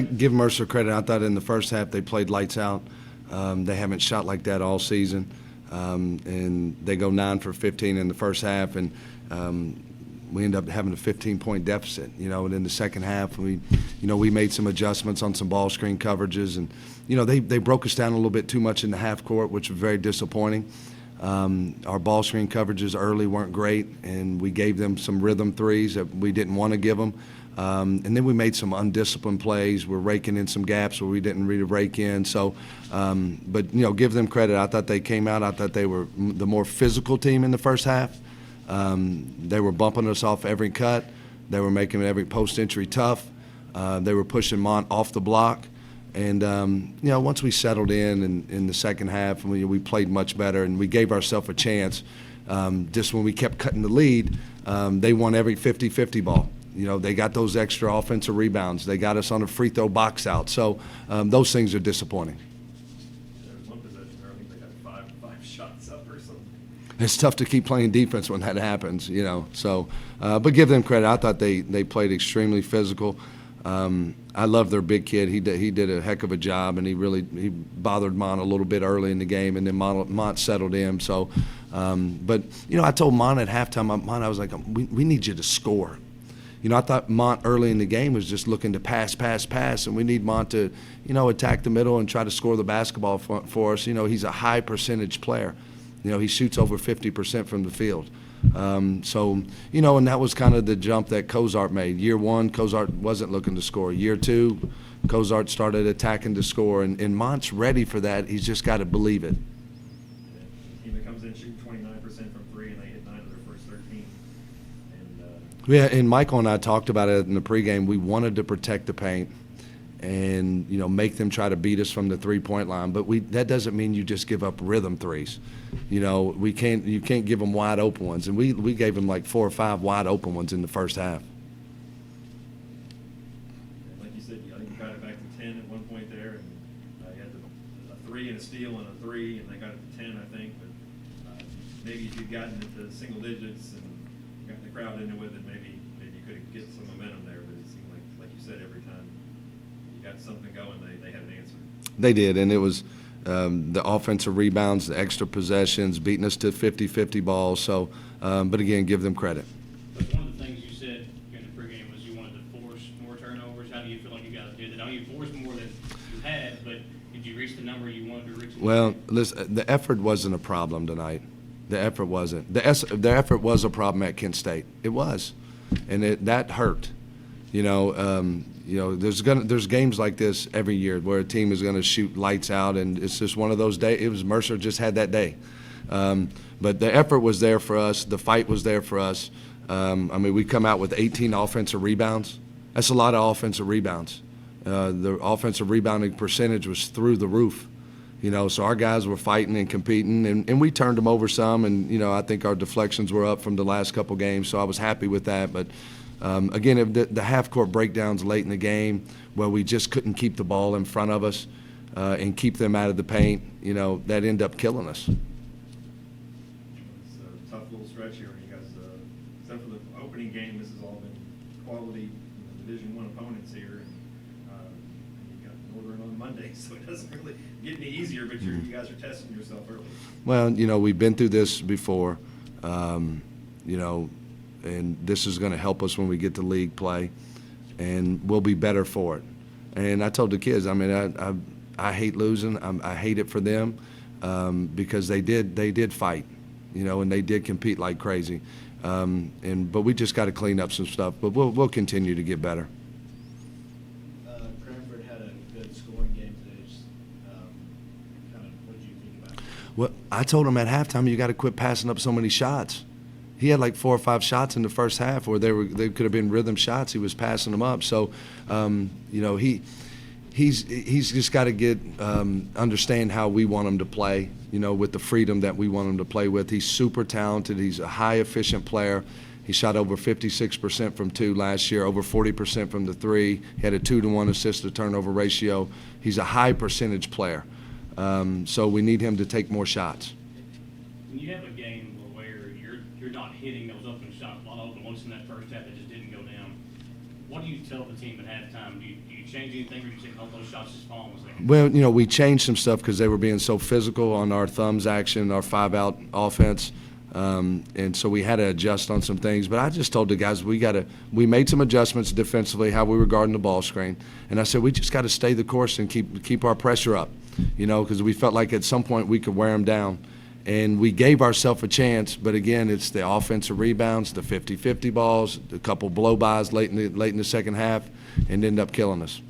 Give Mercer credit. I thought in the first half they played lights out. They haven't shot like that all season, and they go 9 for 15 in the first half, and we end up having a 15-point deficit. And in the second half, we made some adjustments on some ball screen coverages, and they broke us down a little bit too much in the half court, which was very disappointing. Our ball screen coverages early weren't great, and we gave them some rhythm threes that we didn't want to give them. And then we made some undisciplined plays. We're raking in some gaps where we didn't really rake in. So, but give them credit. I thought they came out. I thought they were the more physical team in the first half. They were bumping us off every cut. They were making every post entry tough. They were pushing Mont off the block. And once we settled in the second half, we played much better, and we gave ourselves a chance. Just when we kept cutting the lead, they won every 50-50 ball. They got those extra offensive rebounds. They got us on a free throw box out. So those things are disappointing. There was one possession where I think they got five shots up or something. It's tough to keep playing defense when that happens, So, but give them credit. I thought they played extremely physical. I love their big kid. He did a heck of a job, and he bothered Mont a little bit early in the game, and then Mont settled in. So, but I told Mont at halftime, I was like, we need you to score. I thought Mont early in the game was just looking to pass, and we need Mont to, attack the middle and try to score the basketball for us. He's a high percentage player. He shoots over 50% from the field. So, and that was kind of the jump that Cozart made. Year one, Cozart wasn't looking to score. Year two, Cozart started attacking to score, and Mont's ready for that. He's just got to believe it. A team that comes in shooting 29% from three, and they hit 9 of their first 13. Yeah, and Michael and I talked about it in the pregame. We wanted to protect the paint and, make them try to beat us from the three-point line. But that doesn't mean you just give up rhythm threes. You can't give them wide open ones. And we gave them like 4 or 5 wide open ones in the first half. Like you said, I think you got it back to 10 at one point there, and you had a 3 and a steal and a 3, and they got it to 10, I think. But maybe if you'd gotten it to single digits and got the crowd into it, then maybe you could get some momentum there. But it seemed like you said, every time you got something going, they had an answer. They did, and it was the offensive rebounds, the extra possessions, beating us to 50-50 balls. So, but again, give them credit. But one of the things you said in the pregame was you wanted to force more turnovers. How do you feel like you guys did that? I know you forced more than you had, but did you reach the number you wanted to reach? Well, listen, the effort wasn't a problem tonight. The effort wasn't. The effort was a problem at Kent State. It was, and that hurt. There's games like this every year where a team is going to shoot lights out, and it's just one of those days. It was Mercer just had that day, but the effort was there for us. The fight was there for us. We come out with 18 offensive rebounds. That's a lot of offensive rebounds. The offensive rebounding percentage was through the roof. So our guys were fighting and competing, and we turned them over some, and, I think our deflections were up from the last couple games, so I was happy with that. But, again, the half-court breakdowns late in the game where we just couldn't keep the ball in front of us and keep them out of the paint, that ended up killing us. It's a tough little stretch here. You guys, except for the opening game, this has all been quality Division I opponents here. And you got Northern on Monday, so it doesn't really get any easier, but you guys are testing yourself early. Well, we've been through this before, and this is going to help us when we get to league play, and we'll be better for it. And I told the kids, I hate losing. I hate it for them because they did fight, and they did compete like crazy. But we just got to clean up some stuff. But we'll continue to get better. Cranford had a good scoring game today. Just, what did you think about it? Well, I told them at halftime, you got to quit passing up so many shots. He had like 4 or 5 shots in the first half where they could have been rhythm shots. He was passing them up. So, he's just got to understand how we want him to play, with the freedom that we want him to play with. He's super talented. He's a high efficient player. He shot over 56% from 2 last year, over 40% from the 3. He had a 2-to-1 assist to turnover ratio. He's a high percentage player. So we need him to take more shots. When you have a game where you're not hitting those open shots, a lot of open ones in that first half that just didn't go down, what do you tell the team at halftime? Do you change anything, or did you think all those shots just falling was there? Well, we changed some stuff because they were being so physical on our thumbs action, our 5-out offense. And so we had to adjust on some things. But I just told the guys we made some adjustments defensively, how we were guarding the ball screen. And I said we just got to stay the course and keep our pressure up, because we felt like at some point we could wear them down. And we gave ourselves a chance, but again, it's the offensive rebounds, the 50-50 balls, a couple blow-bys late in the second half, and ended up killing us.